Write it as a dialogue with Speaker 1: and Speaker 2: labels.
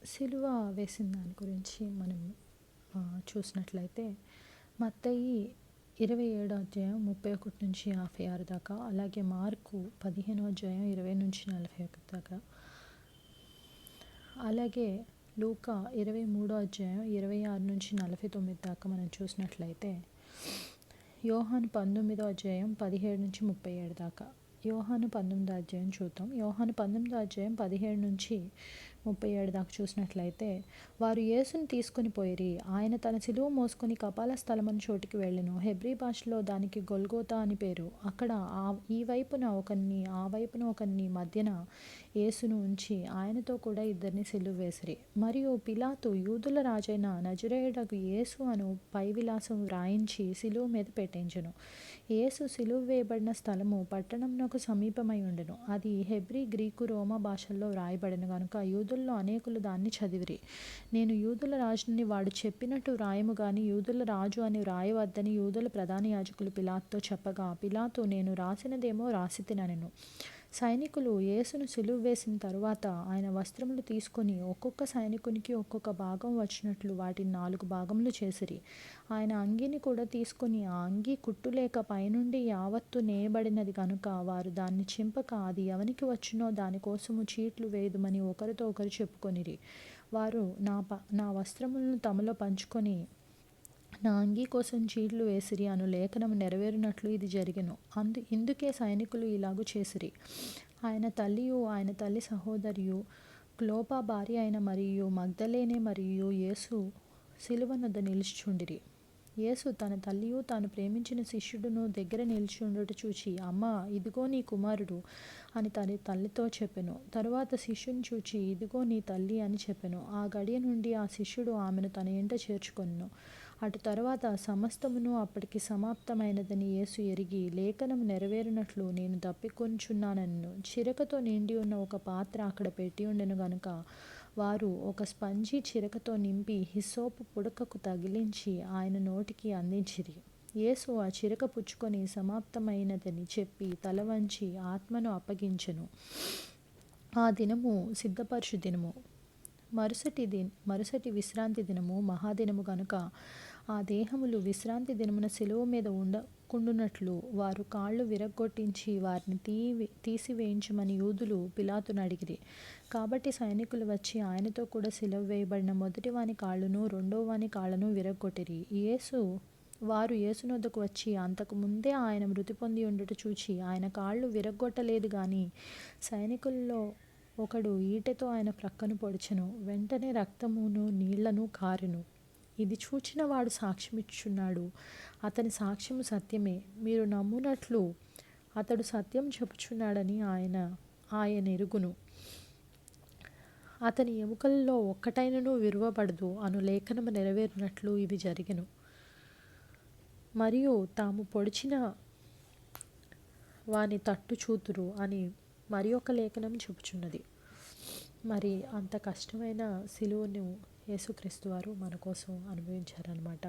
Speaker 1: సిలువ వేసిన దాని గురించి మనం చూసినట్లయితే మత్తయి 27వ అధ్యాయం 31 నుంచి 56 దాకా, అలాగే మార్కు 15వ అధ్యాయం 20 నుంచి 41 దాకా, అలాగే లూకా 23వ అధ్యాయం 26 నుంచి 49 దాకా మనం చూసినట్లయితే యోహాను 19వ అధ్యాయం 17 నుంచి 37 దాకా. యోహాను 19వ అధ్యాయం చూద్దాం. యోహాను 19వ అధ్యాయం 17 నుంచి 37 దాకా చూసినట్లయితే, వారు యేసుని తీసుకుని పోయిరి. ఆయన తన సిలువ మోసుకొని కపాల స్థలమని చోటికి వెళ్ళెను. హెబ్రీ భాషలో దానికి గొల్గోతా అని పేరు. అక్కడ ఈ వైపున ఒకరిని, ఆ వైపున ఒకరిని మధ్యన యేసును ఉంచి ఆయనతో కూడా ఇద్దరిని సిలువ వేసిరి. మరియు పిలాతు యూదుల రాజైన నజరేయుడగు యేసు అను పై విలాసం వ్రాయించి సిలువ మీద పెట్టించెను. యేసు సిలువ వేయబడిన స్థలము పట్టణమునకు సమీపమై ఉండెను. అది హెబ్రీ, గ్రీకు, రోమా భాషల్లో వ్రాయబడిన గనుక యూదుల్లో అనేకులు దాన్ని చదివిరి. నేను యూదుల రాజుని, వాడు చెప్పినట్టు వ్రాయము గాని యూదుల రాజు అని వ్రాయవద్దని యూదుల ప్రధాన యాజకులు పిలాతుతో చెప్పగా, పిలాతు, నేను రాసినదేమో రాసితినెను. సైనికులు యేసును సిలువ వేసిన తరువాత ఆయన వస్త్రములు తీసుకొని ఒక్కొక్క సైనికునికి ఒక్కొక్క భాగం వచ్చినట్లు వాటిని 4 భాగములు చేసిరి. ఆయన అంగీని కూడా తీసుకొని ఆ అంగీ కుట్టులేక పైనుండి యావత్తు నేయబడినది గనుక వారు దాన్ని చింపక అది ఎవనికి వచ్చునో దానికోసము చీట్లు వేయుదుమని ఒకరితో ఒకరు చెప్పుకొనిరి. వారు నా వస్త్రములను తమలో పంచుకొని నా అంగీ కోసం చీట్లు వేసిరి అను లేఖనం నెరవేరినట్లు ఇది జరిగెను. ఇందుకే సైనికులు ఇలాగు చేసిరి. ఆయన తల్లియు ఆయన తల్లి సహోదరియు క్లోపా భార్య అయిన మరియు మగ్దలేనే మరియు యేసు సిలువనొద్ద నిలుచుచుండిరి. యేసు తన తల్లియు తాను ప్రేమించిన శిష్యుడును దగ్గర నిలిచి ఉండుట చూచి, అమ్మా, ఇదిగో నీ కుమారుడు అని తన తల్లితో చెప్పెను. తరువాత శిష్యుని చూచి, ఇదిగో నీ తల్లి అని చెప్పెను. ఆ గడియ నుండి ఆ శిష్యుడు ఆమెను తన ఇంట చేర్చుకొనెను. అటు తరువాత సమస్తమును అప్పటికి సమాప్తమైనదని యేసు ఎరిగి, లేఖనము నెరవేరినట్లు నేను తప్పికొనుచున్నానెను. చిరకతో నిండి ఉన్న ఒక పాత్ర అక్కడ పెట్టి ఉండెను గనుక వారు ఒక స్పంజి చిరకతో నింపి హిస్సోపు పుడకకు తగిలించి ఆయన నోటికి అందించిరి. యేసు ఆ చిరక పుచ్చుకొని సమాప్తమైనదని చెప్పి తల వంచి ఆత్మను అప్పగించెను. ఆ దినము సిద్ధపరచు దినము, మరుసటి విశ్రాంతి దినము, మహాదినము గనుక ఆ దేహములు విశ్రాంతి దినమున సిలువ మీద ఉండకుండునట్లు వారు కాళ్ళు విరగ్గొట్టించి వారిని తీసివేయించమని యూదులు పిలాతును అడిగిరి. కాబట్టి సైనికులు వచ్చి ఆయనతో కూడా సిలువ వేయబడిన మొదటి వాని కాళ్ళను రెండో వాని కాళ్ళను విరగ్గొట్టిరి. వారు యేసునొద్దకు వచ్చి అంతకు ముందే ఆయన మృతి పొంది ఉండుట చూచి ఆయన కాళ్ళు విరగ్గొట్టలేదు గాని సైనికుల్లో ఒకడు ఈటెతో ఆయన ప్రక్కను పొడిచెను. వెంటనే రక్తమును నీళ్లను కారెను. ఇది చూచిన వాడు సాక్ష్యమిచ్చుచున్నాడు. అతని సాక్ష్యము సత్యమే. మీరు నమ్మునట్లు అతడు సత్యం చెప్పుచున్నాడని ఆయన ఎరుగును. అతని ఎముకలలో ఒక్కటైనను విరువబడదు అను లేఖనము నెరవేరినట్లు ఇది జరిగెను. మరియు తాము పొడిచిన వాని తట్టు చూతురు అని మరి ఒక లేఖనం చెప్పుచున్నది. మరి అంత కష్టమైన సిలువను యేసుక్రీస్తు వారు మన కోసం అనుభవించారనమాట.